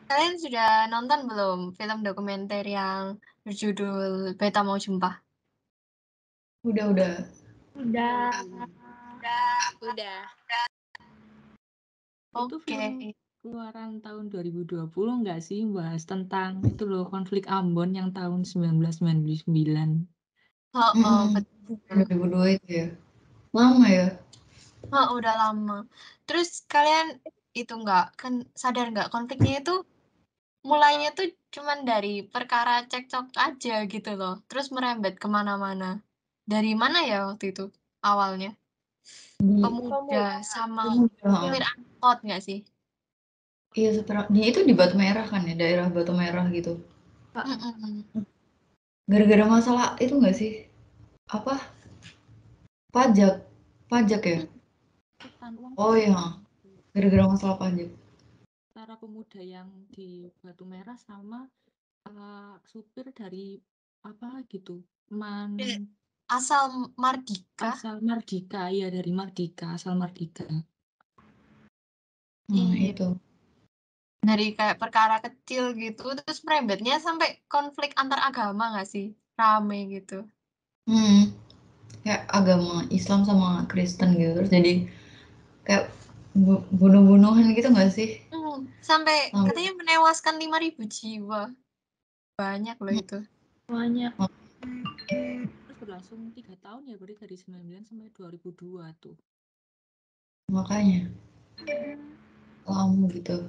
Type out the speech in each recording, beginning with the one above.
Kalian sudah nonton belum film dokumenter yang berjudul Beta Mau Jumpa? Udah. Udah. Itu Oke. film keluaran tahun 2020 nggak sih, bahas tentang itu loh, konflik Ambon yang tahun 1999. Betul. 2002 itu ya. Lama ya? Udah lama. Terus kalian itu sadar nggak konfliknya itu mulainya tuh cuman dari perkara cekcok aja gitu loh. Terus merembet kemana-mana. Dari mana ya waktu itu awalnya? Pemuda sama supir angkot nggak sih? Iya, dia itu di Batu Merah kan ya, daerah Batu Merah gitu. Gara-gara masalah itu nggak sih? Apa? Pajak ya? Oh iya, gara-gara masalah pajak. Antara pemuda yang di Batu Merah sama supir dari apa gitu, Asal Mardika. asal Mardika, ya dari Mardika, asal Mardika. Iya. Itu. Dari kayak perkara kecil gitu, terus merembetnya sampai konflik antar agama nggak sih? Rame gitu. Kayak agama Islam sama Kristen gitu, terus jadi kayak bunuh-bunuhan gitu nggak sih? Sampai katanya menewaskan 5.000 jiwa. Banyak loh itu. Banyak. Terus berlangsung 3 tahun ya, berarti dari 99 sampai 2002 tuh. Makanya lama gitu.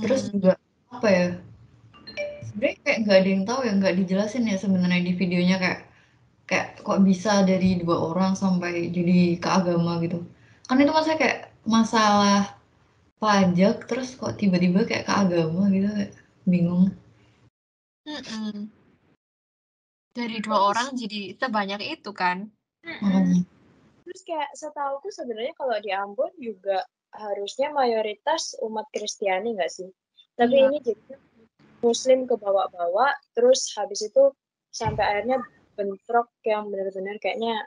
Terus juga apa ya? Sebenarnya kayak nggak ada yang tahu ya, nggak dijelasin ya sebenarnya di videonya, kayak kok bisa dari 2 orang sampai jadi ke agama gitu. Kan itu maksudnya kayak masalah pajak, terus kok tiba-tiba kayak ke agama gitu, kayak bingung. Dari 2 orang jadi sebanyak itu kan. Terus kayak setauku sebenarnya kalau di Ambon juga harusnya mayoritas umat Kristiani nggak sih? Tapi ini jadi Muslim ke bawah-bawah, terus habis itu sampai akhirnya bentrok yang benar-benar kayaknya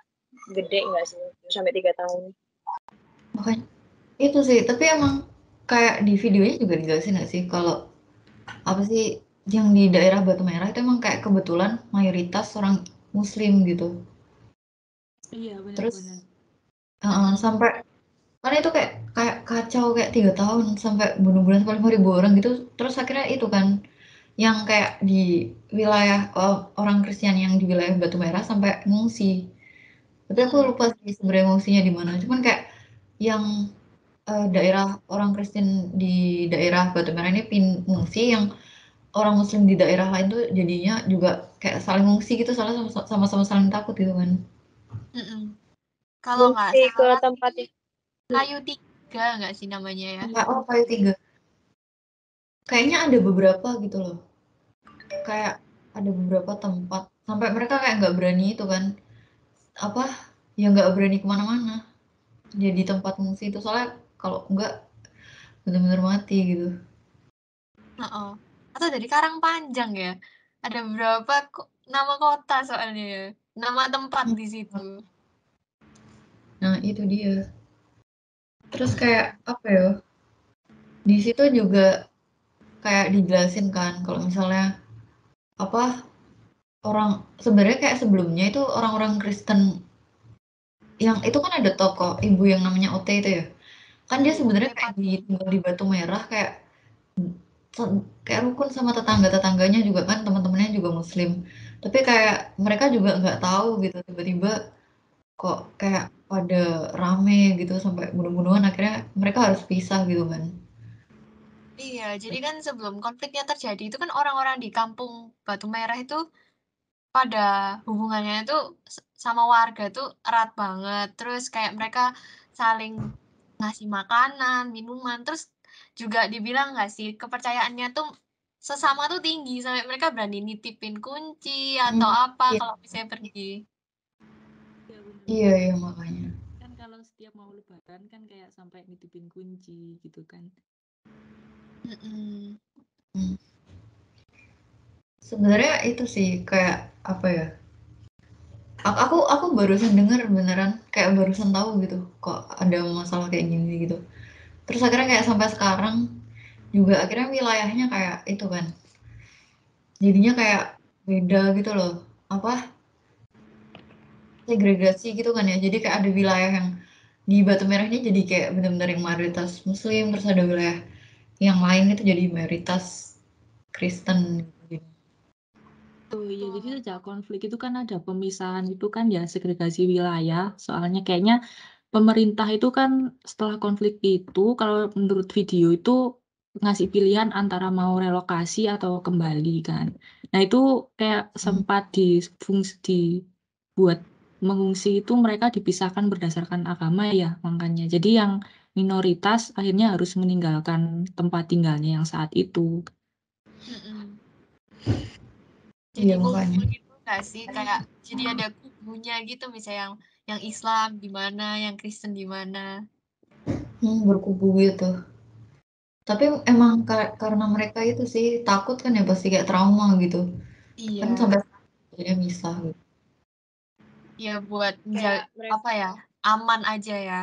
gede nggak sih? Sampai 3 tahun. Makanya itu sih, tapi emang kayak di videonya juga dijelasin nggak sih kalau apa sih yang di daerah Batu Merah itu emang kayak kebetulan mayoritas orang Muslim gitu. Iya, Terus benar-benar. sampai karena itu kayak kacau, kayak 3 tahun sampai bunuh-bunuhan sampai 5.000 orang gitu. Terus akhirnya itu kan yang kayak di wilayah orang Kristen yang di wilayah Batu Merah sampai ngungsi. Tapi aku lupa sih sebenarnya ngungsinya di mana. Cuman kayak yang daerah orang Kristen di daerah Batu Merah ini ngungsi, yang orang Muslim di daerah lain tuh jadinya juga kayak saling ngungsi gitu, soalnya sama-sama saling takut gitu kan. Kalau nggak Ngungsi ke salah tempat Kayu Tiga nggak sih namanya ya? Oh, Kayu Tiga. Kayaknya ada beberapa gitu loh. Kayak ada beberapa tempat sampai mereka kayak nggak berani itu kan, apa ya, nggak berani kemana-mana jadi tempat ngungsi itu, soalnya kalau nggak bener-bener mati gitu. Atau dari Karangpanjang ya? Ada beberapa nama kota soalnya ya, nama tempat di situ. Nah itu dia. Terus kayak apa ya? Di situ juga kayak dijelasin kan kalau misalnya apa, orang sebenarnya kayak sebelumnya itu orang-orang Kristen yang itu kan ada tokoh ibu yang namanya Ote itu ya. Kan dia sebenarnya kayak tinggal di Batu Merah, kayak rukun sama tetangga-tetangganya juga kan, teman-temannya juga Muslim. Tapi kayak mereka juga nggak tahu gitu, tiba-tiba kok kayak pada rame gitu sampai bunuh-bunuhan, akhirnya mereka harus pisah gitu kan. Iya, jadi kan sebelum konfliknya terjadi itu kan orang-orang di kampung Batu Merah itu pada hubungannya itu sama warga tuh erat banget. Terus kayak mereka saling ngasih makanan, minuman, terus juga dibilang nggak sih kepercayaannya tuh sesama tuh tinggi sampai mereka berani nitipin kunci atau apa kalau misalnya pergi. Iya makanya. Kan kalau setiap mau lebaran kan kayak sampai nitipin kunci gitu kan. Sebenarnya itu sih kayak apa ya? Aku barusan dengar beneran, kayak barusan tahu gitu kok ada masalah kayak gini gitu. Terus akhirnya kayak sampai sekarang juga akhirnya wilayahnya kayak itu kan, jadinya kayak beda gitu loh, apa, segregasi gitu kan ya. Jadi kayak ada wilayah yang di Batu Merah ini jadi kayak benar-benar yang mayoritas Muslim, terus ada wilayah yang lain itu jadi mayoritas Kristen gitu. Tuh, ya jadi sejak konflik itu kan ada pemisahan itu kan ya segregasi wilayah. Soalnya kayaknya pemerintah itu kan setelah konflik itu kalau menurut video itu ngasih pilihan antara mau relokasi atau kembali kan. Nah itu kayak sempat dibuat mengungsi itu mereka dipisahkan berdasarkan agama ya makanya. Jadi yang minoritas akhirnya harus meninggalkan tempat tinggalnya yang saat itu. Mm-mm. Iya Jadi makanya. ngumpul gitu nggak sih? Kayak jadi ada kubunya gitu misalnya yang Islam di mana, yang Kristen di mana. Berkubu gitu. Tapi emang karena mereka itu sih takut kan ya pasti kayak trauma gitu. Kan Iya, sampai akhirnya misah gitu. ya buat Kayak mereka apa ya, aman aja ya.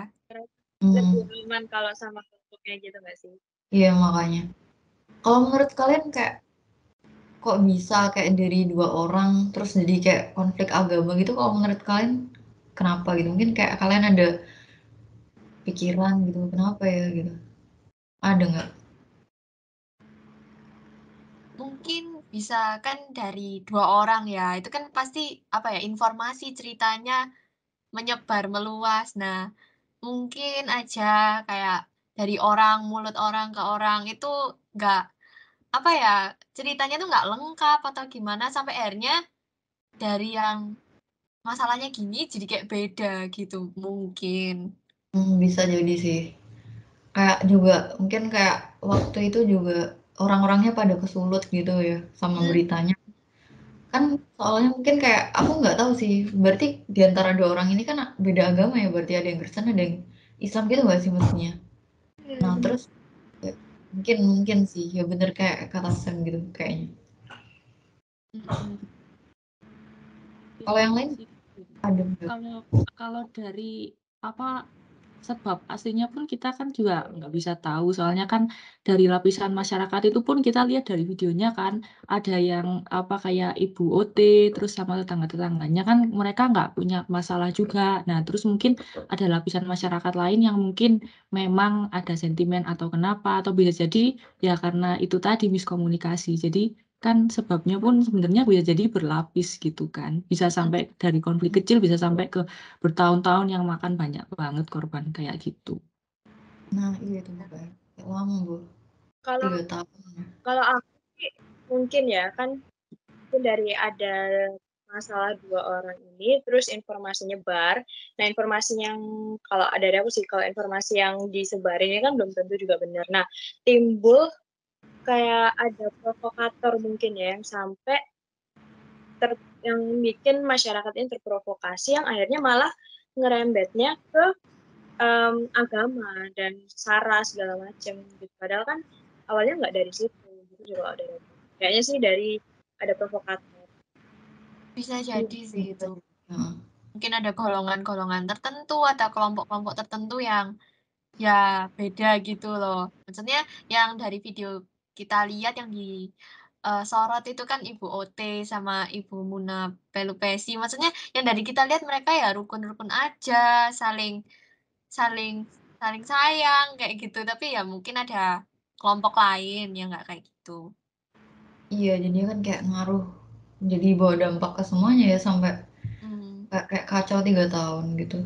lebih Hmm, aman kalau sama kelompoknya gitu nggak sih? iya makanya. Kalau menurut kalian kayak kok bisa kayak dari 2 orang terus jadi kayak konflik agama gitu, kalau menurut kalian kenapa gitu? Mungkin kayak kalian ada pikiran gitu, kenapa ya gitu? Ada nggak? Mungkin bisa kan dari 2 orang ya. Itu kan pasti apa ya, informasi ceritanya menyebar meluas. Nah, mungkin aja kayak dari mulut orang ke orang itu nggak apa ya, ceritanya tuh nggak lengkap atau gimana sampai akhirnya dari yang masalahnya gini jadi kayak beda gitu mungkin. Bisa jadi sih. Kayak juga mungkin kayak waktu itu juga orang-orangnya pada kesulut gitu ya sama Hmm, beritanya. Kan soalnya mungkin kayak aku nggak tahu sih, berarti di antara 2 orang ini kan beda agama ya, berarti ada yang Kristen ada yang Islam gitu nggak sih mestinya? Nah terus ya, mungkin sih ya bener kayak kata Sam gitu kayaknya. mm-mm. Ya Kalau yang iya lain sih. ada nggak? Kalau kalau dari apa sebab aslinya pun kita kan juga nggak bisa tahu soalnya kan dari lapisan masyarakat itu pun kita lihat dari videonya kan ada yang apa kayak ibu OT terus sama tetangga-tetangganya kan mereka nggak punya masalah juga. Nah terus mungkin ada lapisan masyarakat lain yang mungkin memang ada sentimen atau kenapa atau bisa jadi ya karena itu tadi miskomunikasi. Jadi kan sebabnya pun sebenarnya bisa jadi berlapis gitu kan. Bisa sampai dari konflik kecil bisa sampai ke bertahun-tahun yang makan banyak banget korban kayak gitu. Nah iya itu makanya kayak lama bu, Kalau 3 tahun. kalau aku sih mungkin ya kan mungkin dari ada masalah 2 orang ini terus informasi nyebar. Nah informasi yang kalau dari aku sih kalau informasi yang disebarin ini kan belum tentu juga benar. Nah timbul kayak ada provokator mungkin ya yang sampai yang bikin masyarakat ini terprovokasi yang akhirnya malah ngerembetnya ke agama dan sara segala macam gitu. Padahal kan awalnya nggak dari situ gitu juga ada kayaknya sih dari ada provokator. Bisa Iya, jadi sih itu. Heeh. Mungkin ada golongan-golongan tertentu atau kelompok-kelompok tertentu yang ya beda gitu loh. Maksudnya yang dari video kita lihat yang sorot itu kan Ibu OT sama Ibu Muna Pelupesi. Maksudnya yang dari kita lihat mereka ya rukun-rukun aja, saling saling saling sayang kayak gitu. Tapi ya mungkin ada kelompok lain yang nggak kayak gitu. Iya jadinya kan kayak ngaruh, jadi bawa dampak ke semuanya ya sampai Hmm. kayak kacau 3 tahun gitu.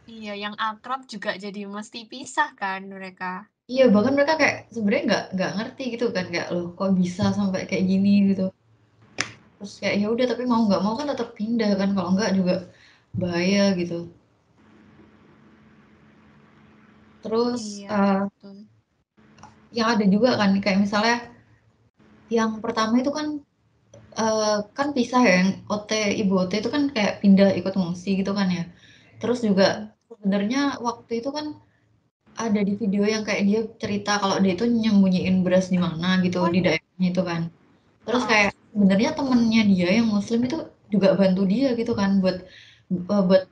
Iya, yang akrab juga jadi mesti pisah kan mereka. Iya bahkan mereka kayak sebenarnya nggak ngerti gitu kan, kayak loh kok bisa sampai kayak gini gitu. Terus kayak ya udah tapi mau nggak mau kan tetap pindah kan, kalau nggak juga bahaya gitu. Terus Iya, betul. yang ada juga kan kayak misalnya yang pertama itu kan kan pisah ya, yang OT ibu OT itu kan kayak pindah ikut ngungsi gitu kan ya. Terus juga Mhm. sebenarnya waktu itu kan ada di video yang kayak dia cerita kalau dia itu nyembunyiin beras di mana gitu Oh, di daerahnya itu kan. Terus heeh. kayak sebenarnya temennya dia yang muslim itu juga bantu dia gitu kan buat buat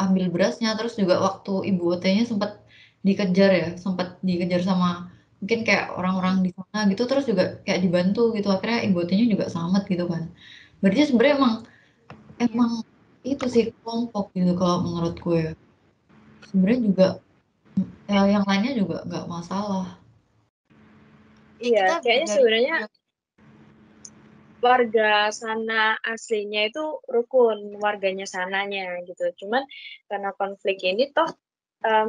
ambil berasnya. Terus juga waktu ibu OT-nya sempat dikejar ya, sempat dikejar sama mungkin kayak orang-orang di sana gitu terus juga kayak dibantu gitu akhirnya ibu OT-nya juga selamat gitu kan. Berarti sebenarnya emang itu sih kelompok gitu kalau menurut gue. Sebenarnya juga yang lainnya juga nggak masalah. Iya, Kita kayaknya dari sebenarnya warga sana aslinya itu rukun, warganya sananya gitu. Cuman karena konflik ini toh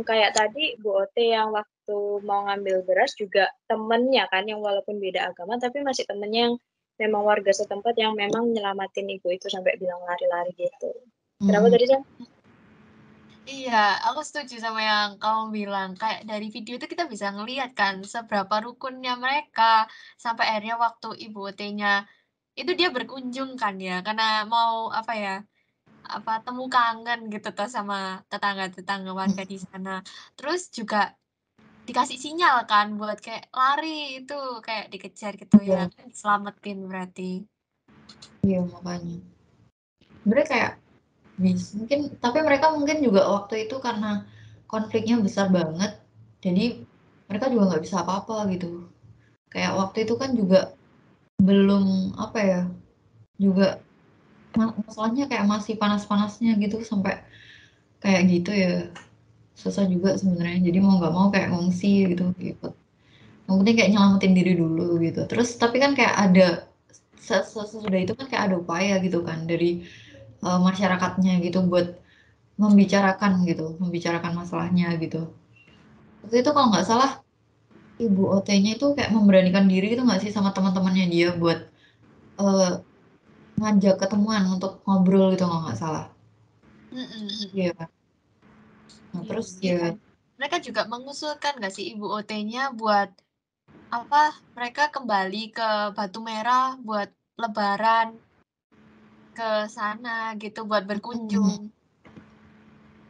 kayak tadi Bu Ote yang waktu mau ngambil beras juga temennya kan yang walaupun beda agama tapi masih temennya yang memang warga setempat yang memang nyelamatin ibu itu sampai bilang lari-lari gitu. Kenapa tadi Sam? Iya, aku setuju sama yang kamu bilang. Kayak dari video itu kita bisa ngelihat kan seberapa rukunnya mereka. Sampai akhirnya waktu ibu T-nya itu dia berkunjung kan ya, karena mau apa ya, apa temu kangen gitu tuh sama tetangga-tetangga warga di sana. Terus juga dikasih sinyal kan buat kayak lari itu kayak dikejar gitu ya, Iya, kan diselamatin berarti. iya makanya. Sebenarnya kayak mungkin tapi mereka mungkin juga waktu itu karena konfliknya besar banget, jadi mereka juga nggak bisa apa-apa gitu. Kayak waktu itu kan juga belum apa ya, juga masalahnya kayak masih panas-panasnya gitu sampai kayak gitu ya. Susah juga sebenarnya. Jadi mau nggak mau kayak ngungsi gitu gitu. Yang penting kayak nyelamatin diri dulu gitu. Terus tapi kan kayak ada sesudah itu kan kayak ada upaya gitu kan dari masyarakatnya gitu buat membicarakan masalahnya gitu. Waktu itu kalau nggak salah ibu OT-nya itu kayak memberanikan diri gitu nggak sih sama teman-temannya dia buat eh, ngajak ketemuan untuk ngobrol gitu kalau nggak salah. Mhm. Iya kan. Nah Iya terus benar. ya Iya. Mereka juga mengusulkan nggak sih ibu OT-nya buat apa, mereka kembali ke Batu Merah buat lebaran ke sana gitu, buat berkunjung.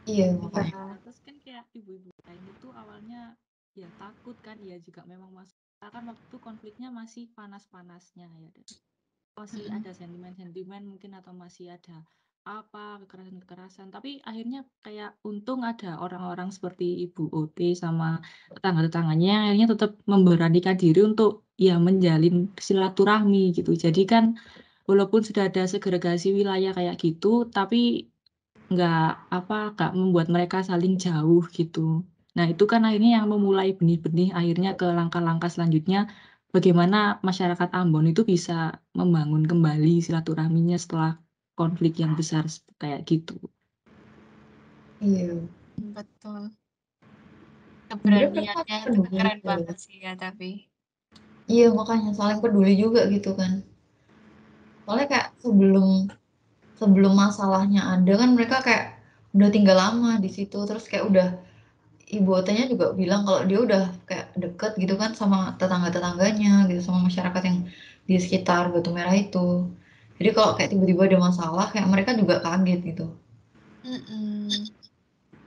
iya Iya, makanya. terus kan kayak ibu-ibu lain itu awalnya ya takut kan, ya juga memang kan waktu itu konfliknya masih panas-panasnya ya, dan masih ada sentimen-sentimen mungkin atau masih ada apa kekerasan-kekerasan, tapi akhirnya kayak untung ada orang-orang seperti Ibu OT sama tetangga-tetangganya yang akhirnya tetap memberanikan diri untuk ya menjalin silaturahmi gitu. Jadi kan walaupun sudah ada segregasi wilayah kayak gitu, tapi nggak membuat mereka saling jauh gitu. Nah, itu kan akhirnya yang memulai benih-benih akhirnya ke langkah-langkah selanjutnya bagaimana masyarakat Ambon itu bisa membangun kembali silaturahminya setelah konflik yang besar kayak gitu. Iya. Betul. Sebenarnya mereka Keberaniannya itu peduli keren gitu. banget sih ya tapi. Iya makanya saling peduli juga gitu kan. Soalnya kayak sebelum sebelum masalahnya ada kan mereka kayak udah tinggal lama di situ terus kayak udah ibu OT-nya juga bilang kalau dia udah kayak deket gitu kan sama tetangga-tetangganya gitu sama masyarakat yang di sekitar Batu Merah itu. Jadi kalau kayak tiba-tiba ada masalah kayak mereka juga kaget gitu. Mhm.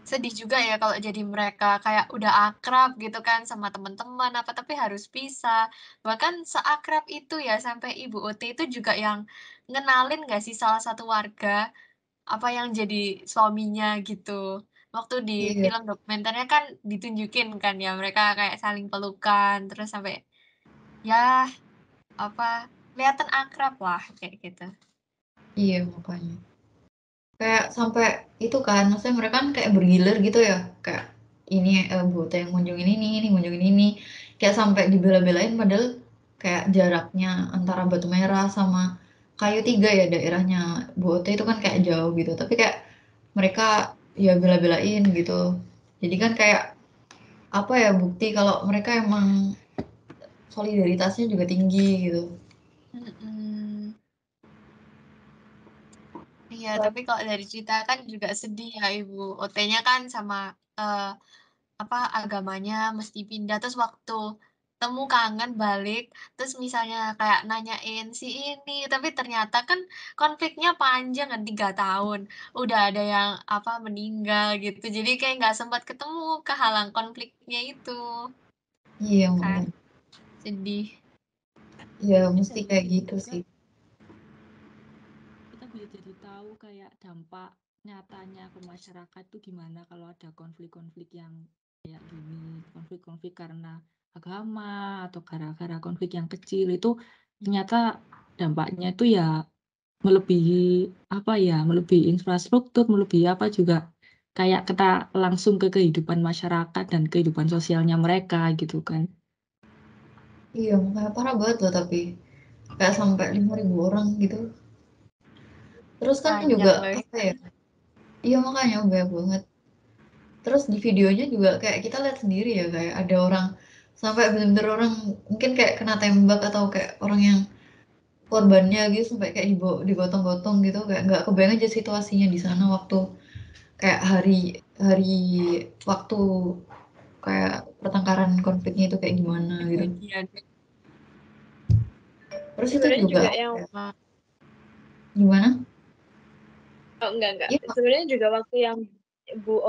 Sedih juga ya kalau jadi mereka kayak udah akrab gitu kan sama teman-teman apa, tapi harus pisah. Bahkan seakrab itu ya sampai ibu OT itu juga yang ngenalin nggak sih salah satu warga, apa yang jadi suaminya gitu. Waktu di Iya, film dokumenternya kan ditunjukin kan ya mereka kayak saling pelukan terus sampai ya apa, kelihatan akrab lah kayak gitu. iya makanya. Kayak sampai itu kan, maksudnya mereka kan kayak bergilir gitu ya, kayak ini Bu OT yang ngunjungin ini ngunjungin ini, kayak sampai dibela-belain padahal kayak jaraknya antara Batu Merah sama Kayu Tiga ya daerahnya Bu OT itu kan kayak jauh gitu, tapi kayak mereka ya bela-belain gitu. Jadi kan kayak apa ya bukti kalau mereka emang solidaritasnya juga tinggi gitu. Mhm. Iya, Wah, tapi kalau dari cerita kan juga sedih ya Ibu. OT-nya kan sama, apa, agamanya mesti pindah, terus waktu temu kangen balik, terus misalnya kayak nanyain si ini, tapi ternyata kan konfliknya panjang kan 3 tahun, udah ada yang, apa, meninggal gitu, jadi kayak nggak sempat ketemu, kehalang konfliknya itu, Iya kan, makanya. sedih. Ya Mungkin mesti dari kayak situ gitu juga sih. kita bisa jadi tahu kayak dampak nyatanya ke masyarakat tuh gimana kalau ada konflik-konflik yang kayak gini, konflik-konflik karena agama atau gara-gara konflik yang kecil itu ternyata dampaknya itu ya melebihi infrastruktur, melebihi apa juga kayak kita langsung ke kehidupan masyarakat dan kehidupan sosialnya mereka gitu kan. Iya, makanya parah banget loh tapi kayak sampai 5.000 orang gitu. Terus kan Banyak juga loh apa ya? Iya makanya banyak banget. Terus di videonya juga kayak kita lihat sendiri ya kayak ada orang sampai bener-bener orang mungkin kayak kena tembak atau kayak orang yang korbannya gitu sampai kayak digotong-gotong gitu kayak nggak kebayang aja situasinya di sana waktu kayak hari hari waktu kayak pertengkaran konfliknya itu kayak gimana gitu. kejadian. Terus itu Sebenarnya juga juga apa yang ya, gimana? enggak. Iya, Sebenarnya juga waktu yang Bu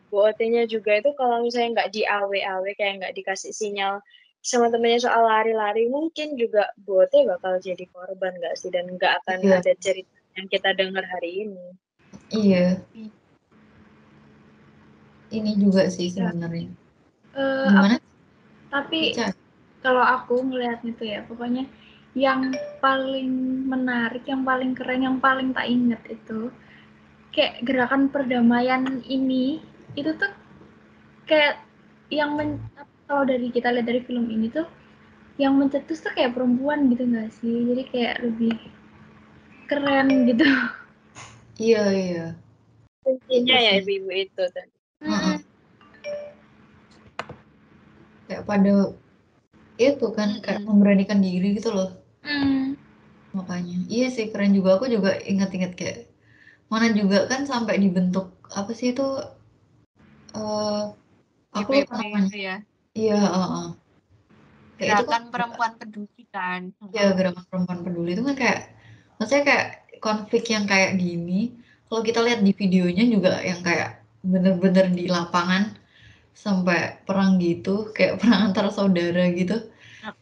OT-nya juga itu kalau misalnya nggak di AW kayak nggak dikasih sinyal sama temennya soal lari-lari, mungkin juga Bu OT bakal jadi korban nggak sih, dan nggak akan iya, ada cerita yang kita dengar hari ini. iya. Ini juga sih Ya. sebenarnya. Aku, Gimana? tapi Ica? kalau aku ngelihatnya tuh ya, pokoknya yang paling menarik, yang paling keren, yang paling tak inget itu kayak gerakan perdamaian ini itu tuh kayak yang kalau dari kita lihat dari film ini tuh yang mencetus tuh kayak perempuan gitu nggak sih, jadi kayak lebih keren gitu. Iya, iya. Itu Kuncinya ya sih. ibu-ibu itu tadi. Heeh. Kayak pada itu kan kayak memberanikan diri gitu loh. Makanya. Iya sih keren juga. Aku juga ingat-ingat kayak mana juga kan sampai dibentuk apa sih itu aku lupa GPP namanya. itu ya. Iya, heeh. Kayak itu kan Gerakan perempuan peduli kan. ya gerakan perempuan peduli itu kan kayak maksudnya kayak konflik yang kayak gini kalau kita lihat di videonya juga yang kayak bener-bener di lapangan sampai perang gitu kayak perang antara saudara gitu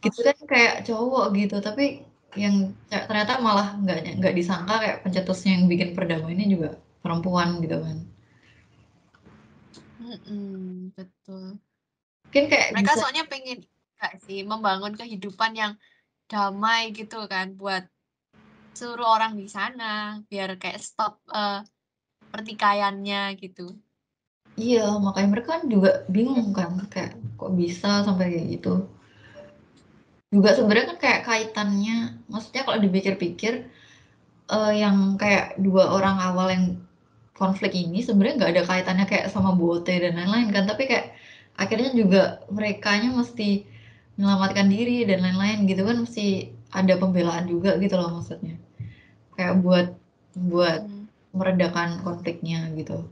gitu kan kayak cowok gitu tapi yang ternyata malah nggak disangka kayak pencetusnya yang bikin perdamaiannya juga perempuan gitu kan Betul. mungkin kayak Mereka bisa soalnya pengen nggak sih membangun kehidupan yang damai gitu kan buat seluruh orang di sana biar kayak stop pertikaiannya gitu. iya makanya mereka kan juga bingung kan kayak kok bisa sampai kayak gitu juga sebenarnya kan kayak kaitannya maksudnya kalau dipikir-pikir yang kayak dua orang awal yang konflik ini sebenarnya nggak ada kaitannya kayak sama Bote dan lain-lain kan tapi kayak akhirnya juga merekanya mesti menyelamatkan diri dan lain-lain gitu kan mesti ada pembelaan juga gitu loh maksudnya kayak buat buat meredakan konfliknya gitu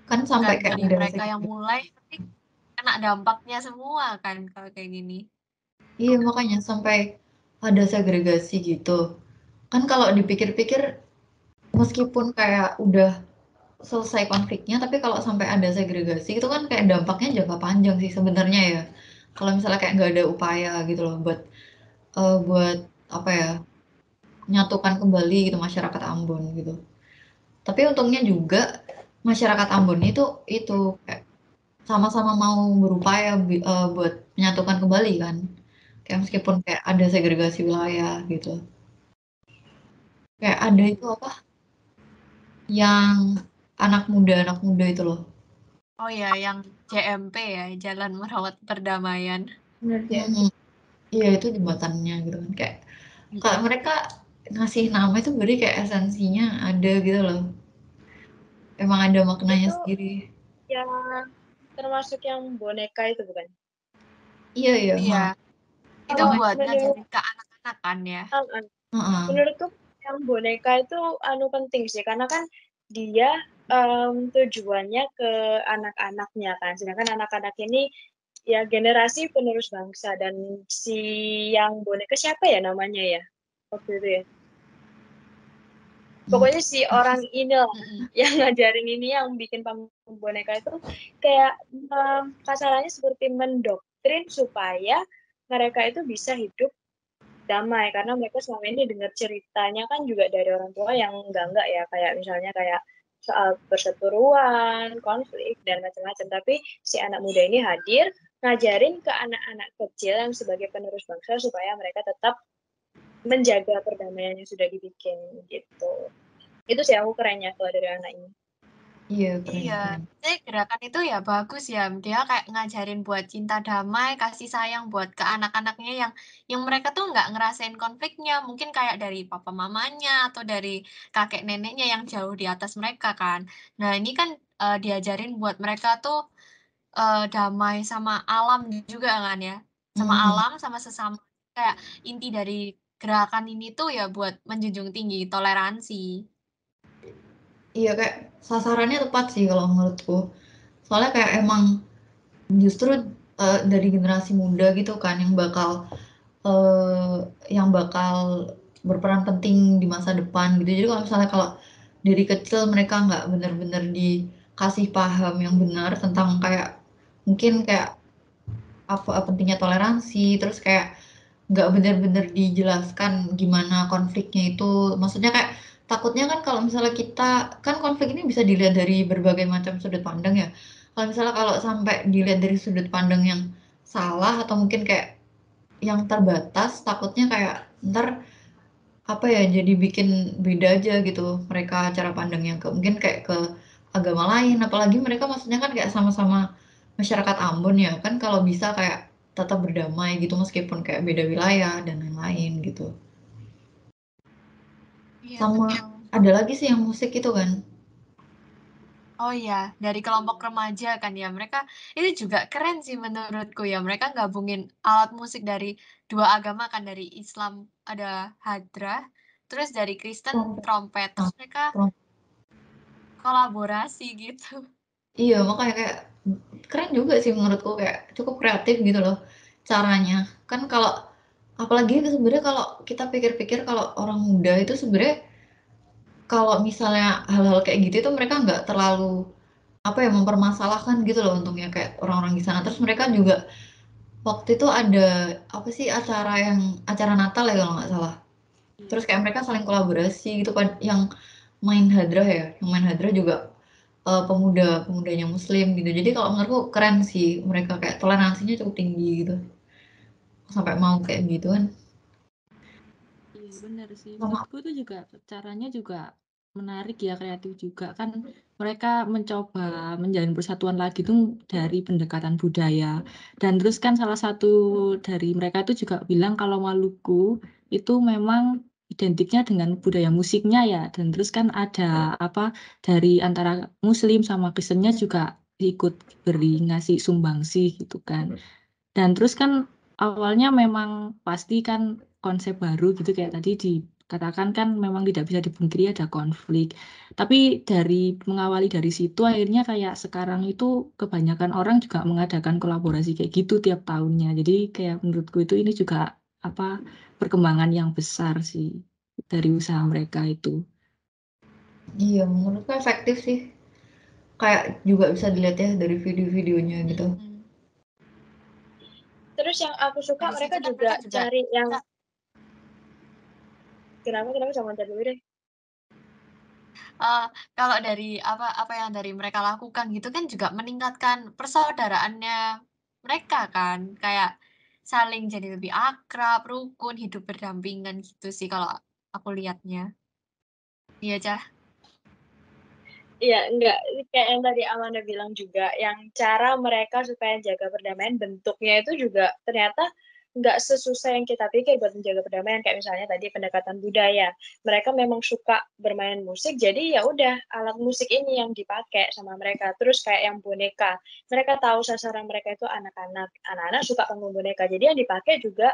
kan sampai Bukan kayak dari ada mereka yang mulai tapi kena dampaknya semua kan kalau kayak gini. iya makanya sampai ada segregasi gitu kan kalau dipikir-pikir meskipun kayak udah selesai konfliknya tapi kalau sampai ada segregasi itu kan kayak dampaknya jangka panjang sih sebenarnya ya kalau misalnya kayak nggak ada upaya gitu loh buat apa ya menyatukan kembali gitu masyarakat Ambon gitu tapi untungnya juga masyarakat Ambon itu kayak sama-sama mau berupaya buat menyatukan kembali kan kayak meskipun kayak ada segregasi wilayah gitu kayak ada itu apa yang anak muda itu loh Oh ya, yang JMP ya, Jalan Merawat Perdamaian. Bener ya. Mhm. Iya itu jembatannya gitu kan kayak kalau mereka ngasih nama itu berarti kayak esensinya ada gitu loh emang ada maknanya Itu sendiri yang termasuk yang boneka itu bukan? iya iya Iya, itu Kalau buat menurut ngajarin ke anak-anak kan ya. Heeh. menurutku yang boneka itu penting sih karena kan dia tujuannya ke anak-anaknya kan, sedangkan anak-anak ini ya generasi penerus bangsa, dan si yang boneka siapa ya namanya ya waktu itu ya, pokoknya si orang ini lah yang ngajarin ini, yang bikin boneka itu kayak kasarannya seperti mendoktrin supaya mereka itu bisa hidup damai, karena mereka selama ini dengar ceritanya kan juga dari orang tua yang enggak ya, kayak misalnya kayak soal perseteruan, konflik, dan macam-macam. Tapi si anak muda ini hadir, ngajarin ke anak-anak kecil yang sebagai penerus bangsa supaya mereka tetap menjaga perdamaian yang sudah dibikin gitu. Itu sih aku kerennya kalau dari anak ini. Iya, keren. Iya, jadi gerakan itu ya bagus ya. Dia kayak ngajarin buat cinta damai, kasih sayang buat ke anak-anaknya yang mereka tuh nggak ngerasain konfliknya. Mungkin kayak dari papa mamanya atau dari kakek neneknya yang jauh di atas mereka kan. Nah, ini kan diajarin buat mereka tuh damai sama alam juga kan ya. Sama alam, sama sesama. Kayak inti dari gerakan ini tuh ya buat menjunjung tinggi toleransi. Iya, kayak sasarannya tepat sih kalau menurutku. Soalnya kayak emang justru dari generasi muda gitu kan yang bakal berperan penting di masa depan gitu. Jadi kalau misalnya kalau dari kecil mereka nggak benar-benar dikasih paham yang benar tentang kayak mungkin kayak apa pentingnya toleransi, terus kayak nggak benar-benar dijelaskan gimana konfliknya itu. Maksudnya kayak takutnya kan kalau misalnya kita kan konflik ini bisa dilihat dari berbagai macam sudut pandang ya. Kalau misalnya kalau sampai dilihat dari sudut pandang yang salah atau mungkin kayak yang terbatas, takutnya kayak ntar apa ya jadi bikin beda aja gitu mereka cara pandangnya ke mungkin kayak ke agama lain, apalagi mereka maksudnya kan kayak sama-sama masyarakat Ambon ya kan, kalau bisa kayak tetap berdamai gitu meskipun kayak beda wilayah dan lain-lain gitu. Iya, Sama betul. ada lagi sih yang musik itu kan. Oh iya, dari kelompok remaja kan ya, mereka itu juga keren sih menurutku ya. Mereka gabungin alat musik dari dua agama kan, dari Islam ada hadrah, terus dari Kristen Trompet. trompet, terus mereka kolaborasi gitu. Iya, makanya kayak keren juga sih menurutku, kayak cukup kreatif gitu loh caranya. Kan kalau apalagi sebenarnya kalau kita pikir-pikir kalau orang muda itu sebenarnya kalau misalnya hal-hal kayak gitu itu mereka nggak terlalu apa ya mempermasalahkan gitu loh untungnya kayak orang-orang di sana. Terus mereka juga waktu itu ada apa sih acara Natal ya kalau nggak salah. Terus kayak mereka saling kolaborasi gitu kan, yang main hadrah ya, yang main hadrah juga pemuda-pemudanya Muslim gitu. Jadi kalau menurutku keren sih mereka kayak toleransinya cukup tinggi gitu. Sampai mau kayak gitu kan. Iya benar sih, Sama menurutku itu juga caranya juga menarik ya, kreatif juga kan. Mereka mencoba menjalin persatuan lagi tuh dari pendekatan budaya. Dan terus kan salah satu dari mereka itu juga bilang kalau Maluku itu memang identiknya dengan budaya musiknya ya. Dan terus kan ada apa dari antara Muslim sama Kristennya juga ikut beri ngasih sumbangsih gitu kan. Dan terus kan awalnya memang pasti kan konsep baru gitu kayak tadi dikatakan kan memang tidak bisa dipungkiri ada konflik. Tapi mengawali dari situ akhirnya kayak sekarang itu kebanyakan orang juga mengadakan kolaborasi kayak gitu tiap tahunnya. Jadi kayak menurutku itu ini juga apa perkembangan yang besar sih dari usaha mereka itu. iya menurutku efektif sih. Kayak juga bisa dilihat ya dari video-videonya gitu. Terus yang aku suka Dari mereka situ kan juga mereka juga cari yang kenapa sama dulu deh. kalau dari apa yang dari mereka lakukan gitu kan juga meningkatkan persaudaraannya mereka kan, kayak saling jadi lebih akrab, rukun, hidup berdampingan gitu sih kalau aku lihatnya. Iya, Cah. Iya, enggak. Kayak yang tadi Amanda bilang juga, yang cara mereka supaya jaga perdamaian, bentuknya itu juga ternyata nggak sesusah yang kita pikir buat menjaga perdamaian. Kayak misalnya tadi pendekatan budaya. Mereka memang suka bermain musik, jadi ya udah alat musik ini yang dipakai sama mereka. Terus kayak yang boneka. Mereka tahu sasaran mereka itu anak-anak. Anak-anak suka panggung boneka. Jadi yang dipakai juga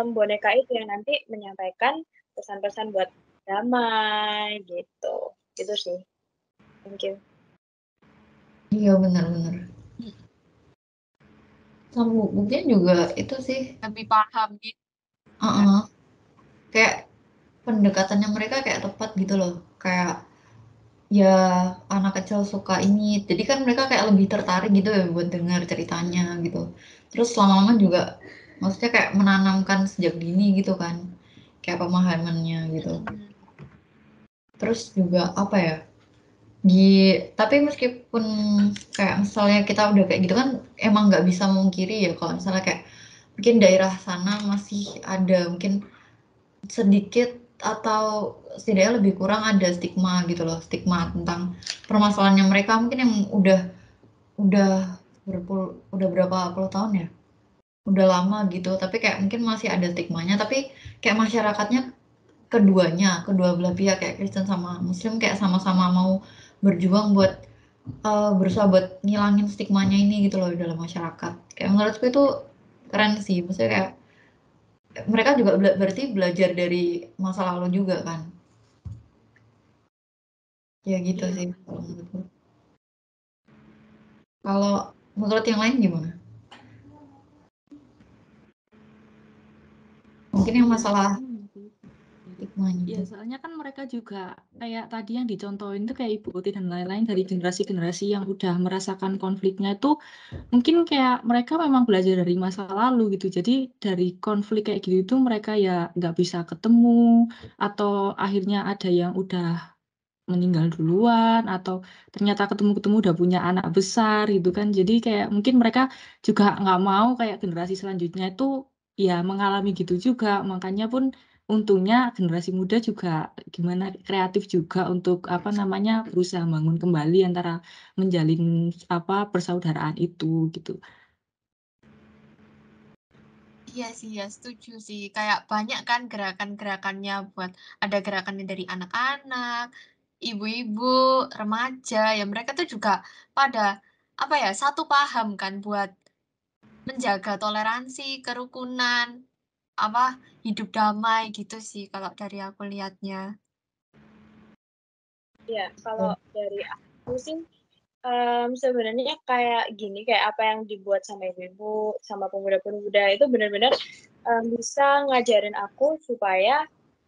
boneka itu yang nanti menyampaikan pesan-pesan buat damai gitu. Gitu sih. Thank you. Iya benar-benar. Sama buktinya juga itu sih. Lebih paham gitu. Kayak pendekatannya mereka kayak tepat gitu loh. Kayak ya anak kecil suka ini. Jadi kan mereka kayak lebih tertarik gitu ya buat dengar ceritanya gitu. Terus lama-lama juga maksudnya kayak menanamkan sejak dini gitu kan. Kayak pemahamannya gitu. Terus juga apa ya? Tapi meskipun kayak misalnya kita udah kayak gitu kan emang nggak bisa memungkiri ya kalau misalnya kayak mungkin daerah sana masih ada mungkin sedikit atau setidaknya lebih kurang ada stigma gitu loh, stigma tentang permasalahannya mereka mungkin yang udah udah berapa puluh tahun ya, udah lama gitu, tapi kayak mungkin masih ada stigmanya, tapi kayak masyarakatnya kedua belah pihak kayak Kristen sama Muslim kayak sama-sama mau berjuang buat berusaha buat ngilangin stigmanya ini gitu loh dalam masyarakat. Kayak menurutku itu keren sih, maksudnya kayak mereka juga berarti belajar dari masa lalu juga kan. Ya gitu Iya, sih kalau menurutku. Kalau menurut yang lain gimana? Mungkin yang iya masalah sama sih. stigmanya Ya, itu. soalnya kan mereka juga kayak tadi yang dicontohin tuh kayak Ibu Uti dan lain-lain dari generasi-generasi yang udah merasakan konfliknya itu mungkin kayak mereka memang belajar dari masa lalu gitu. Jadi dari konflik kayak gitu itu mereka ya nggak bisa ketemu atau akhirnya ada yang udah meninggal duluan atau ternyata ketemu-ketemu udah punya anak besar gitu kan. Jadi kayak mungkin mereka juga nggak mau kayak generasi selanjutnya itu ya mengalami gitu juga. Makanya pun untungnya generasi muda juga gimana kreatif juga untuk apa namanya berusaha bangun kembali antara menjalin apa persaudaraan itu gitu. Iya sih, ya setuju sih. Kayak banyak kan gerakan-gerakannya buat ada gerakannya dari anak-anak, ibu-ibu, remaja, ya mereka tuh juga pada apa ya, satu paham kan buat menjaga toleransi, kerukunan, apa hidup damai gitu sih kalau dari aku lihatnya. Ya, kalau dari aku sih sebenarnya kayak gini, kayak apa yang dibuat sama ibu-ibu, sama pemuda-pemuda itu benar-benar bisa ngajarin aku supaya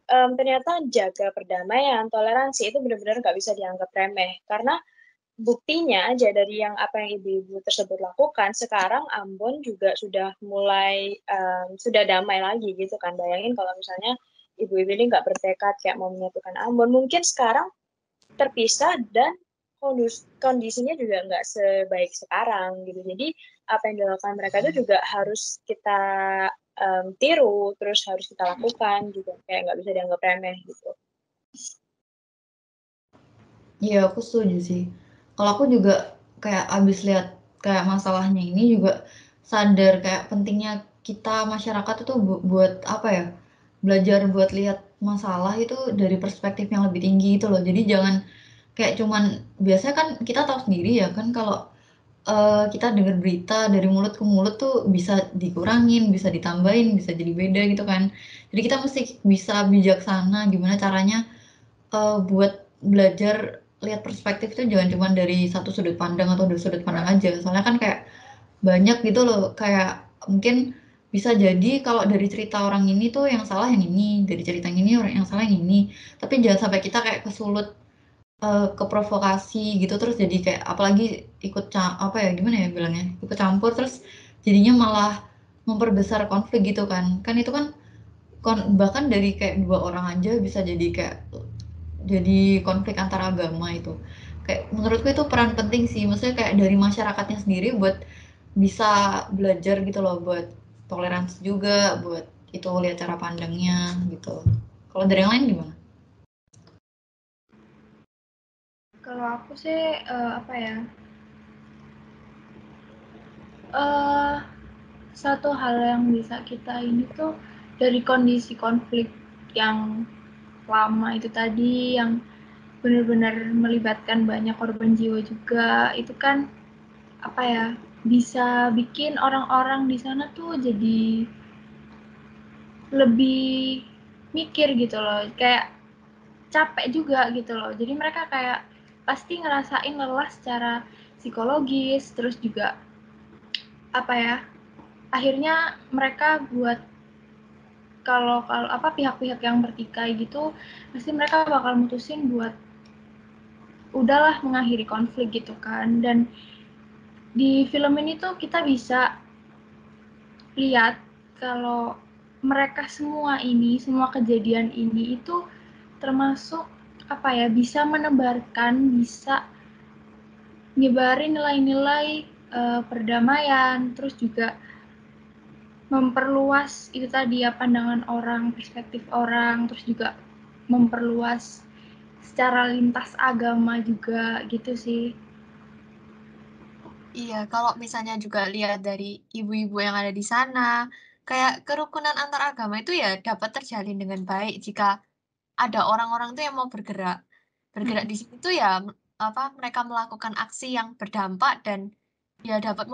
ternyata jaga perdamaian, toleransi itu benar-benar nggak bisa dianggap remeh. Karena buktinya aja dari yang apa yang ibu-ibu tersebut lakukan, sekarang Ambon juga sudah mulai sudah damai lagi gitu kan. Bayangin kalau misalnya ibu-ibu ini nggak bertekad kayak mau menyatukan Ambon, mungkin sekarang terpisah dan kondisinya juga nggak sebaik sekarang gitu. Jadi apa yang dilakukan mereka itu juga harus kita tiru, terus harus kita lakukan juga, kayak nggak bisa dianggap remeh gitu. Iya, aku setuju sih. Kalau aku juga kayak abis lihat kayak masalahnya ini juga sadar kayak pentingnya kita masyarakat itu buat apa ya, belajar buat lihat masalah itu dari perspektif yang lebih tinggi itu loh. Jadi jangan kayak cuman biasanya kan kita tahu sendiri ya kan kalau kita dengar berita dari mulut ke mulut tuh bisa dikurangin, bisa ditambahin, bisa jadi beda gitu kan. Jadi kita mesti bisa bijaksana gimana caranya buat belajar lihat perspektif itu jangan cuma dari satu sudut pandang atau dua sudut pandang aja. Soalnya kan kayak banyak gitu loh, kayak mungkin bisa jadi kalau dari cerita orang ini tuh yang salah yang ini, dari cerita yang ini orang yang salah yang ini. Tapi jangan sampai kita kayak kesulut ke provokasi gitu terus jadi kayak apalagi apa ya gimana ya bilangnya ikut campur terus jadinya malah memperbesar konflik gitu kan kan itu kan bahkan dari kayak dua orang aja bisa jadi konflik antar agama itu kayak menurutku itu peran penting sih maksudnya kayak dari masyarakatnya sendiri buat bisa belajar gitu loh buat toleransi juga buat itu lihat cara pandangnya gitu kalau dari yang lain gimana? Kalau aku sih apa ya? eh Satu hal yang bisa kita ini tuh dari kondisi konflik yang lama itu tadi yang benar-benar melibatkan banyak korban jiwa juga itu kan apa ya bisa bikin orang-orang di sana tuh jadi lebih mikir gitu loh kayak capek juga gitu loh jadi mereka kayak pasti ngerasain lelah secara psikologis terus juga apa ya akhirnya mereka buat kalau apa pihak-pihak yang bertikai gitu pasti mereka bakal mutusin buat udahlah mengakhiri konflik gitu kan dan di film ini tuh kita bisa lihat kalau mereka semua kejadian ini itu termasuk bisa menebarkan, bisa nyebarin nilai-nilai perdamaian, terus juga memperluas itu tadi ya pandangan orang, perspektif orang, terus juga memperluas secara lintas agama juga gitu sih. Iya, kalau misalnya juga lihat dari ibu-ibu yang ada di sana, kayak kerukunan antar agama itu ya dapat terjalin dengan baik jika ada orang-orang tuh yang mau bergerak. Bergerak di situ tuh ya mereka melakukan aksi yang berdampak dan ya dapat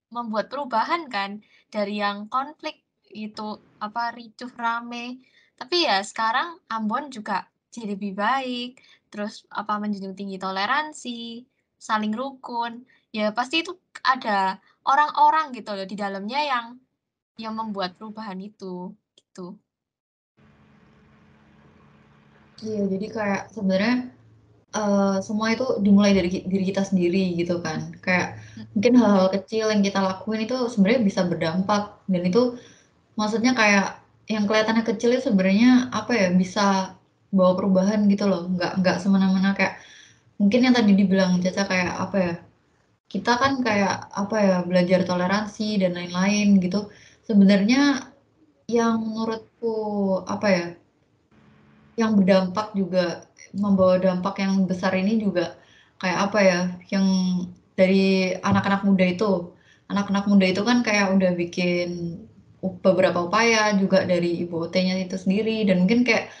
membuat perubahan kan dari yang konflik itu ricuh rame. Tapi ya sekarang Ambon juga jadi lebih baik, terus menjunjung tinggi toleransi, saling rukun. Ya pasti itu ada orang-orang gitu loh di dalamnya yang membuat perubahan itu, gitu. Iya, jadi kayak sebenarnya semua itu dimulai dari diri kita sendiri gitu kan. Kayak mungkin hal-hal kecil yang kita lakuin itu sebenarnya bisa berdampak dan itu maksudnya kayak yang kelihatannya kecil itu sebenarnya bisa bawa perubahan gitu loh. Nggak semena-mena kayak mungkin yang tadi dibilang Caca kayak kita kan kayak belajar toleransi dan lain-lain gitu. Sebenarnya yang menurutku yang berdampak juga membawa dampak yang besar ini juga kayak yang dari anak-anak muda itu. Anak-anak muda itu kan kayak udah bikin beberapa upaya juga dari Ibu OT-nya itu sendiri dan mungkin kayak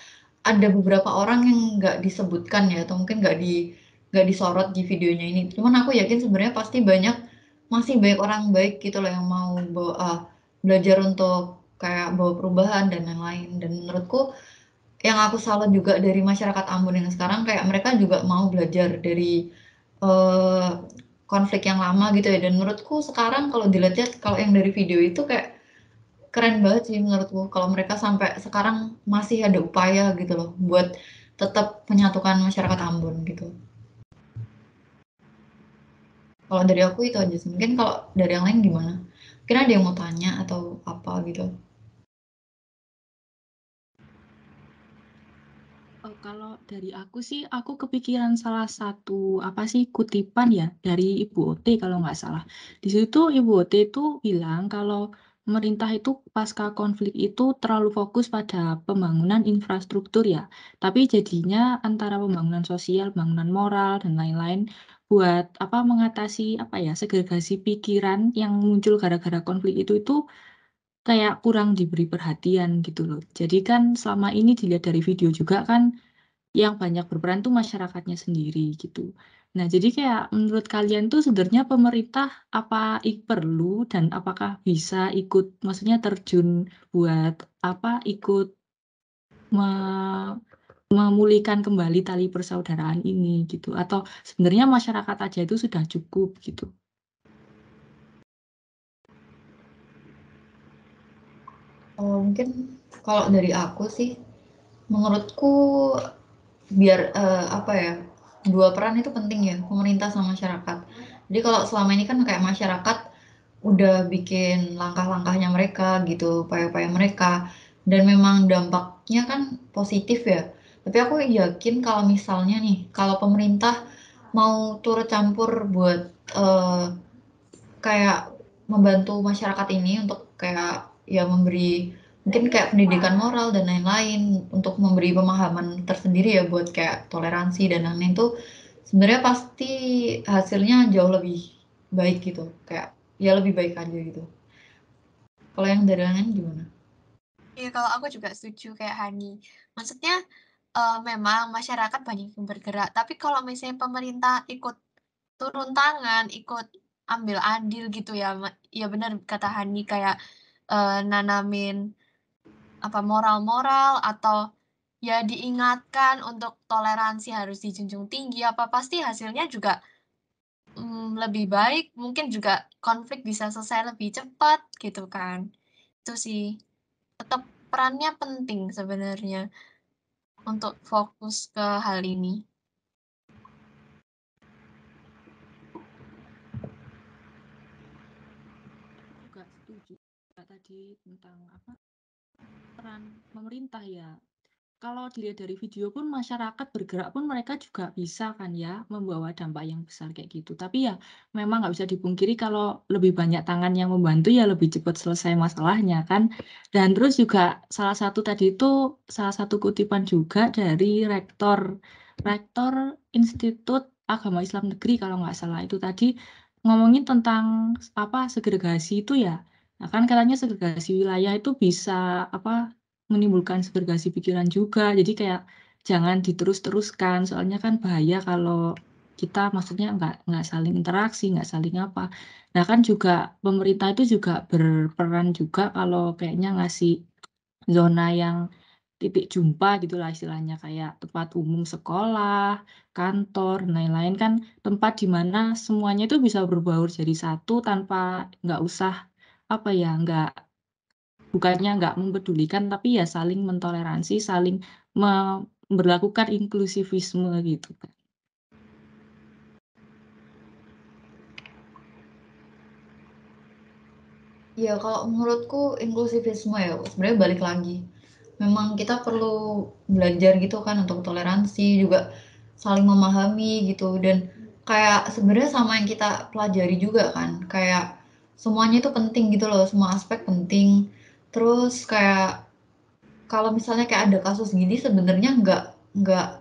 ada beberapa orang yang nggak disebutkan ya atau mungkin nggak disorot di videonya ini. Cuman aku yakin sebenarnya pasti masih banyak orang baik gitu loh yang mau belajar untuk kayak bawa perubahan dan lain-lain. Dan menurutku yang aku salut juga dari masyarakat Ambon yang sekarang kayak mereka juga mau belajar dari eh, konflik yang lama gitu ya. Dan menurutku sekarang kalau dilihat kalau yang dari video itu kayak keren banget sih menurutku kalau mereka sampai sekarang masih ada upaya gitu loh buat tetap menyatukan masyarakat Ambon gitu. Kalau dari aku itu aja sih. Mungkin kalau dari yang lain gimana? Mungkin ada yang mau tanya atau apa gitu. Kalau dari aku sih, aku kepikiran salah satu kutipan ya dari Ibu OT kalau nggak salah. Di situ Ibu OT itu bilang kalau pemerintah itu pasca konflik itu terlalu fokus pada pembangunan infrastruktur ya, tapi jadinya antara pembangunan sosial, pembangunan moral dan lain-lain buat mengatasi segregasi pikiran yang muncul gara-gara konflik itu kayak kurang diberi perhatian gitu loh. Jadi kan selama ini dilihat dari video juga kan yang banyak berperan tuh masyarakatnya sendiri gitu. Nah, jadi kayak menurut kalian tuh sebenarnya pemerintah perlu dan apakah bisa ikut, maksudnya terjun buat ikut memulihkan kembali tali persaudaraan ini gitu. Atau sebenarnya masyarakat aja itu sudah cukup gitu. Mungkin kalau dari aku sih, menurutku biar dua peran itu penting ya, pemerintah sama masyarakat. Jadi kalau selama ini kan kayak masyarakat udah bikin langkah-langkahnya mereka gitu, upaya-upaya mereka, dan memang dampaknya kan positif ya. Tapi aku yakin kalau misalnya nih, kalau pemerintah mau turut campur buat eh, kayak membantu masyarakat ini untuk kayak ya memberi mungkin kayak pendidikan moral dan lain-lain untuk memberi pemahaman tersendiri ya buat kayak toleransi dan lain-lain itu sebenarnya pasti hasilnya jauh lebih baik gitu kayak ya lebih baik aja gitu. Kalau yang dari lain gimana? Iya, kalau aku juga setuju kayak Hani. Maksudnya, memang masyarakat banyak yang bergerak, tapi kalau misalnya pemerintah ikut turun tangan, ikut ambil andil gitu ya, ya benar kata Hani kayak, nanamin moral-moral atau ya diingatkan untuk toleransi harus dijunjung tinggi, pasti hasilnya juga, lebih baik, mungkin juga konflik bisa selesai lebih cepat gitu kan. Itu sih. Tetap perannya penting sebenarnya untuk fokus ke hal ini. Juga setuju tadi tentang peran pemerintah ya. kalau dilihat dari video pun masyarakat bergerak pun mereka juga bisa kan ya membawa dampak yang besar kayak gitu. Tapi ya memang nggak bisa dipungkiri kalau lebih banyak tangan yang membantu ya lebih cepat selesai masalahnya kan. Dan terus juga salah satu tadi itu salah satu kutipan juga dari rektor Institut Agama Islam Negeri kalau nggak salah itu tadi ngomongin tentang apa segregasi itu ya. Nah kan katanya segregasi wilayah itu bisa apa menimbulkan segregasi pikiran juga. Jadi kayak jangan diterus-teruskan, soalnya kan bahaya kalau kita maksudnya nggak saling interaksi, nggak saling apa. Nah kan juga pemerintah itu juga berperan juga kalau kayaknya ngasih zona yang titik jumpa gitulah istilahnya kayak tempat umum sekolah, kantor, dan lain-lain kan tempat di mana semuanya itu bisa berbaur jadi satu tanpa nggak usah apa ya bukannya nggak mempedulikan, tapi ya saling mentoleransi, saling memberlakukan inklusivisme gitu kan. Ya kalau menurutku inklusivisme ya sebenarnya balik lagi. Memang kita perlu belajar gitu kan untuk toleransi juga saling memahami gitu dan kayak sebenarnya sama yang kita pelajari juga kan kayak semuanya itu penting gitu loh semua aspek penting terus kayak kalau misalnya kayak ada kasus gini sebenarnya nggak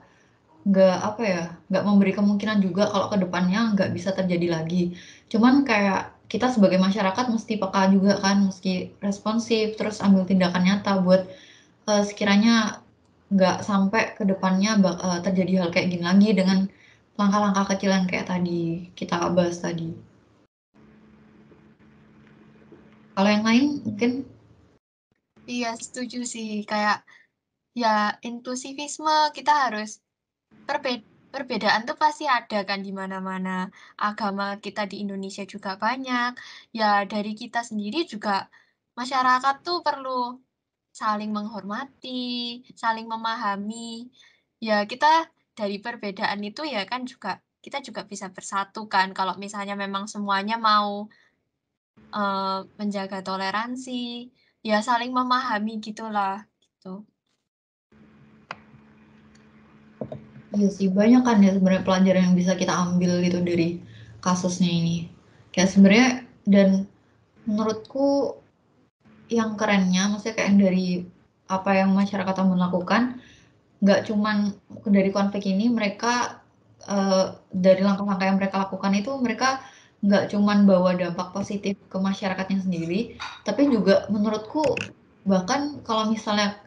apa ya nggak memberi kemungkinan juga kalau kedepannya nggak bisa terjadi lagi cuman kayak kita sebagai masyarakat mesti peka juga kan mesti responsif terus ambil tindakan nyata buat sekiranya nggak sampai kedepannya terjadi hal kayak gini lagi dengan langkah-langkah kecil yang kayak tadi kita bahas tadi. Kalau yang lain mungkin Iya, setuju sih. Kayak ya inklusivisme kita harus perbedaan tuh pasti ada kan di mana-mana. Agama kita di Indonesia juga banyak. Ya dari kita sendiri juga masyarakat tuh perlu saling menghormati, saling memahami. Ya kita dari perbedaan itu ya kan juga kita juga bisa bersatu kan kalau misalnya memang semuanya mau menjaga toleransi, ya saling memahami gitulah, gitu. iya sih banyak kan ya sebenarnya pelajaran yang bisa kita ambil gitu dari kasusnya ini. Kayak sebenarnya dan menurutku yang kerennya maksudnya kayak yang dari apa yang masyarakat Ambon lakukan nggak cuman dari konflik ini mereka dari langkah-langkah yang mereka lakukan itu mereka nggak cuman bawa dampak positif ke masyarakatnya sendiri tapi juga menurutku bahkan kalau misalnya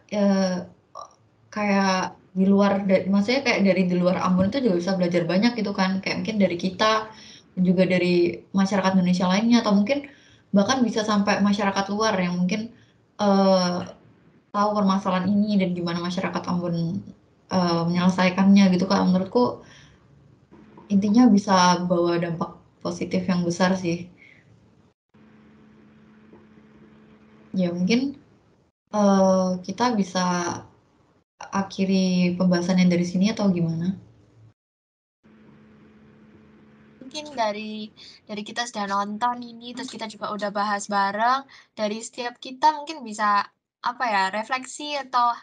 kayak di luar maksudnya kayak dari di luar Ambon itu juga bisa belajar banyak gitu kan kayak mungkin dari kita juga dari masyarakat Indonesia lainnya atau mungkin bahkan bisa sampai masyarakat luar yang mungkin eh, tahu permasalahan ini dan gimana masyarakat Ambon menyelesaikannya gitu kan menurutku intinya bisa bawa dampak positif yang besar sih ya mungkin kita bisa akhiri pembahasannya dari sini atau gimana? Mungkin dari kita sudah nonton ini, terus kita juga udah bahas bareng, dari setiap kita mungkin bisa, apa ya, refleksi atau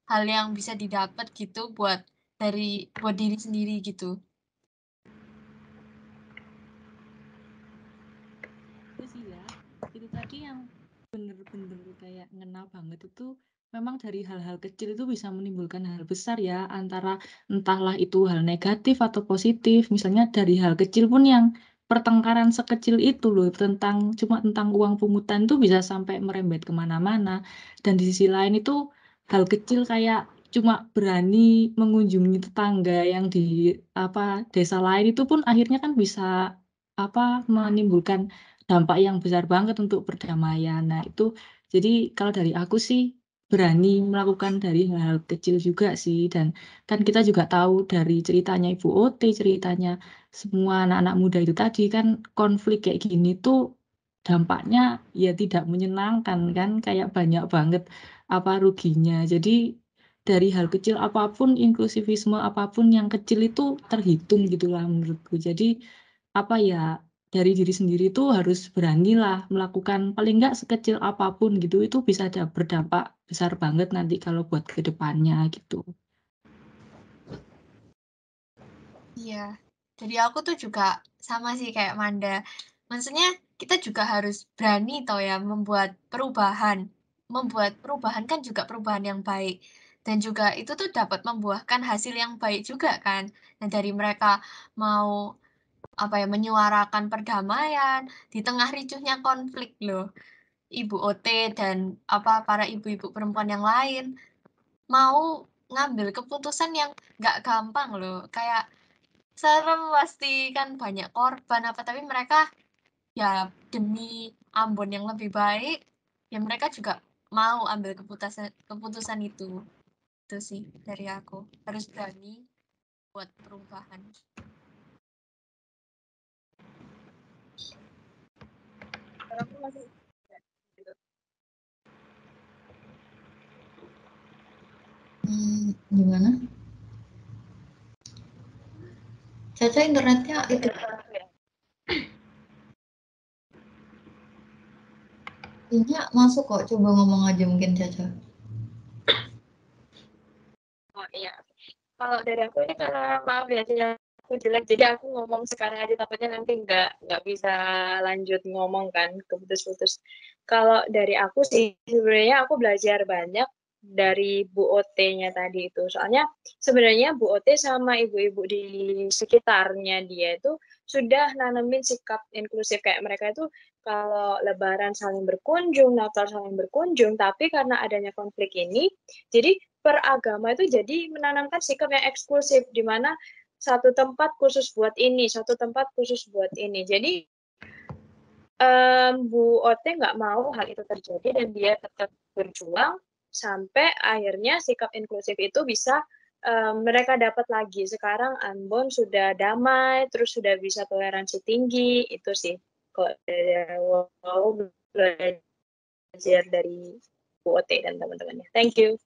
hal yang bisa didapat gitu buat diri sendiri gitu. Itu sih ya, itu tadi yang bener-bener kayak ngena banget itu memang dari hal-hal kecil itu bisa menimbulkan hal besar ya antara entahlah itu hal negatif atau positif misalnya dari hal kecil pun yang pertengkaran sekecil itu loh cuma tentang uang pungutan tuh bisa sampai merembet kemana-mana dan di sisi lain itu hal kecil kayak cuma berani mengunjungi tetangga yang di apa desa lain itu pun akhirnya kan bisa apa menimbulkan dampak yang besar banget untuk perdamaian. Nah, itu jadi kalau dari aku sih berani melakukan dari hal-hal kecil juga sih dan kan kita juga tahu dari ceritanya Ibu Ot, ceritanya semua anak-anak muda itu tadi kan konflik kayak gini tuh dampaknya ya tidak menyenangkan kan kayak banyak banget apa ruginya. Jadi dari hal kecil apapun inklusivisme apapun yang kecil itu terhitung gitulah menurutku. Jadi apa ya dari diri sendiri tuh harus beranilah melakukan paling nggak sekecil apapun gitu, itu bisa ada berdampak besar banget nanti kalau buat ke depannya gitu. Iya. Jadi aku tuh juga sama sih kayak Manda. Maksudnya kita juga harus berani tau ya membuat perubahan. Membuat perubahan kan juga perubahan yang baik. Dan juga itu tuh dapat membuahkan hasil yang baik juga kan. Nah dari mereka mau apa ya menyuarakan perdamaian di tengah ricuhnya konflik loh. Ibu OT dan apa para ibu-ibu perempuan yang lain mau ngambil keputusan yang nggak gampang loh. Kayak serem pasti kan banyak korban apa tapi mereka ya demi Ambon yang lebih baik ya mereka juga mau ambil keputusan keputusan itu sih dari aku harus berani buat perubahan. Kalau aku masih gitu. Gimana? Caca internetnya itu kayaknya masuk kok, coba ngomong aja mungkin Caca. Oh iya. Kalau dari aku ini karena maaf ya sinyal aku jelek, jadi aku ngomong sekarang aja takutnya nanti nggak bisa lanjut ngomong kan, keputus-putus. Kalau dari aku sih sebenarnya aku belajar banyak dari Bu OT-nya tadi itu. Soalnya sebenarnya Bu OT sama ibu-ibu di sekitarnya dia itu sudah nanemin sikap inklusif kayak mereka itu kalau Lebaran saling berkunjung, Natal saling berkunjung, tapi karena adanya konflik ini, jadi per agama itu jadi menanamkan sikap yang eksklusif di mana satu tempat khusus buat ini, satu tempat khusus buat ini. Jadi Bu Ote nggak mau hal itu terjadi dan dia tetap berjuang sampai akhirnya sikap inklusif itu bisa mereka dapat lagi. Sekarang Ambon sudah damai, terus sudah bisa toleransi tinggi, itu sih kalau dari wow, belajar dari Bu Ote dan teman-temannya. Thank you.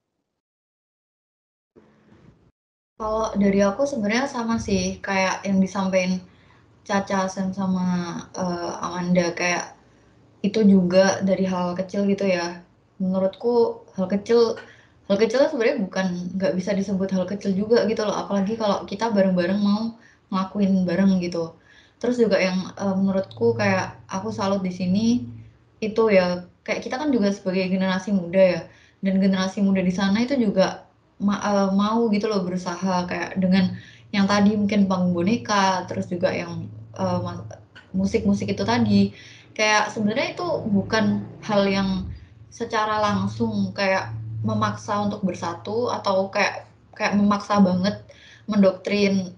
Kalau dari aku sebenarnya sama sih kayak yang disampaikan Caca sama Amanda kayak itu juga dari hal kecil gitu ya. Menurutku hal kecil sebenarnya bukan nggak bisa disebut hal kecil juga gitu loh. Apalagi kalau kita bareng-bareng mau ngelakuin bareng gitu. Terus juga yang menurutku kayak aku salut di sini itu ya kayak kita kan juga sebagai generasi muda ya. Dan generasi muda di sana itu juga mau gitu loh berusaha kayak dengan yang tadi mungkin panggung boneka, terus juga yang musik-musik itu tadi kayak sebenarnya itu bukan hal yang secara langsung kayak memaksa untuk bersatu atau kayak kayak memaksa banget mendoktrin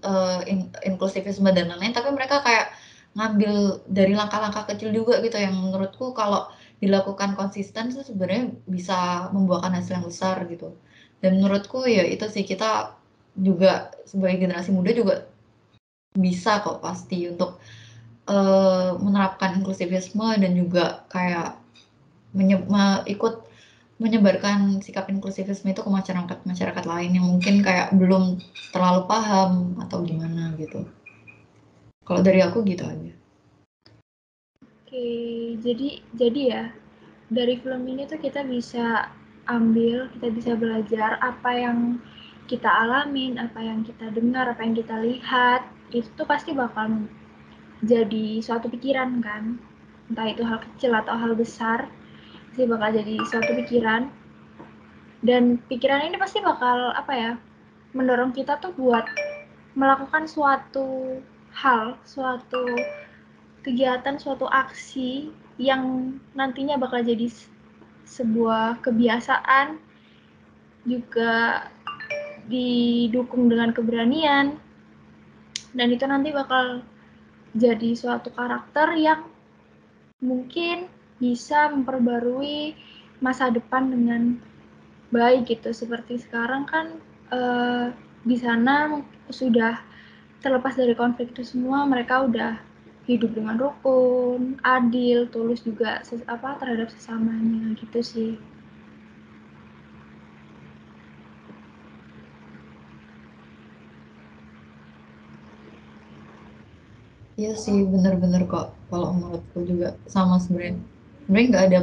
inklusivisme dan lain-lain tapi mereka kayak ngambil dari langkah-langkah kecil juga gitu yang menurutku kalau dilakukan konsisten sih sebenarnya bisa membuahkan hasil yang besar gitu dan menurutku ya itu sih kita juga sebagai generasi muda juga bisa kok pasti untuk menerapkan inklusivisme dan juga kayak ikut menyebarkan sikap inklusivisme itu ke masyarakat lain yang mungkin kayak belum terlalu paham atau gimana gitu. Kalau dari aku gitu aja. Oke, jadi ya dari film ini tuh kita bisa ambil, kita bisa belajar apa yang kita alamin, apa yang kita dengar, apa yang kita lihat, itu tuh pasti bakal jadi suatu pikiran kan. Entah itu hal kecil atau hal besar, pasti bakal jadi suatu pikiran. Dan pikiran ini pasti bakal apa ya, mendorong kita tuh buat melakukan suatu hal, suatu kegiatan, suatu aksi yang nantinya bakal jadi sebuah kebiasaan, juga didukung dengan keberanian, dan itu nanti bakal jadi suatu karakter yang mungkin bisa memperbarui masa depan dengan baik gitu. Seperti sekarang kan di sana sudah terlepas dari konflik itu semua, mereka udah hidup dengan rukun, adil, tulus juga terhadap sesamanya gitu sih. Iya sih, bener-bener kok. Kalau menurutku juga sama sebenarnya. Sebenarnya nggak ada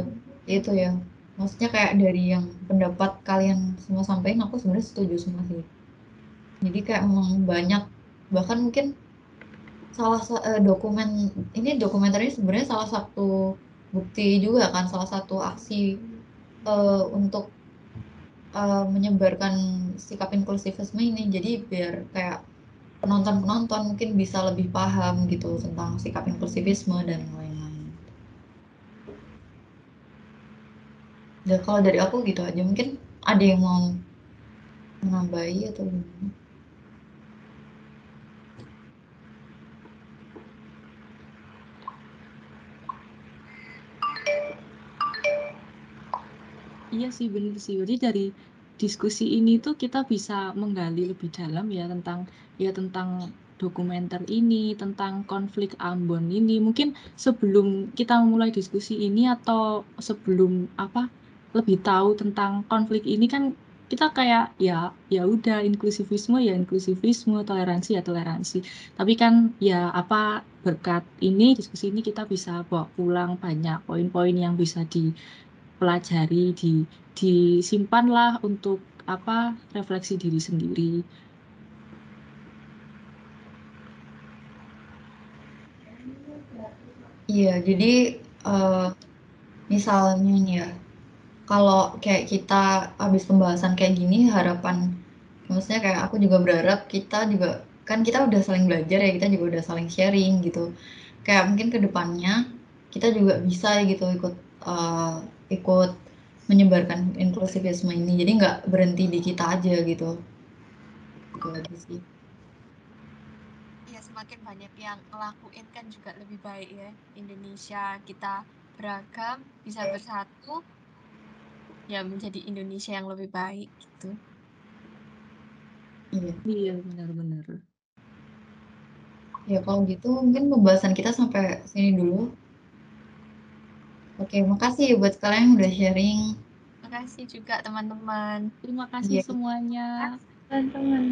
itu ya. Maksudnya kayak dari yang pendapat kalian semua sampaikan, aku sebenarnya setuju semua sih. Jadi kayak memang banyak, bahkan mungkin dokumen ini dokumenternya sebenarnya salah satu bukti juga kan, salah satu aksi untuk menyebarkan sikap inklusifisme ini. Jadi biar kayak penonton-penonton mungkin bisa lebih paham gitu tentang sikap inklusifisme dan lain-lain. Dan kalau dari aku gitu aja, mungkin ada yang mau menambahi atau gimana? Iya sih, bener sih. Jadi dari diskusi ini tuh kita bisa menggali lebih dalam tentang dokumenter ini, tentang konflik Ambon ini. Mungkin sebelum kita memulai diskusi ini atau sebelum lebih tahu tentang konflik ini kan kita kayak ya udah inklusivisme, toleransi ya toleransi. Tapi kan berkat diskusi ini kita bisa bawa pulang banyak poin-poin yang bisa dipelajari, disimpanlah untuk refleksi diri sendiri. Iya, jadi misalnya nih ya, kalau kayak kita habis pembahasan kayak gini, maksudnya kayak aku juga berharap kita juga, kan kita udah saling belajar ya, kita juga udah saling sharing gitu. Kayak mungkin ke depannya kita juga bisa gitu ikut menyebarkan inklusivisme ini. Jadi nggak berhenti di kita aja gitu. Itu aja sih. Ya semakin banyak yang ngelakuin kan juga lebih baik ya. Indonesia kita beragam, bisa bersatu, ya menjadi Indonesia yang lebih baik gitu. Iya. Iya, benar-benar. Ya kalau gitu mungkin pembahasan kita sampai sini dulu. Oke, makasih buat kalian yang udah sharing. Makasih juga teman-teman. Terima kasih Iya. semuanya. Teman-teman.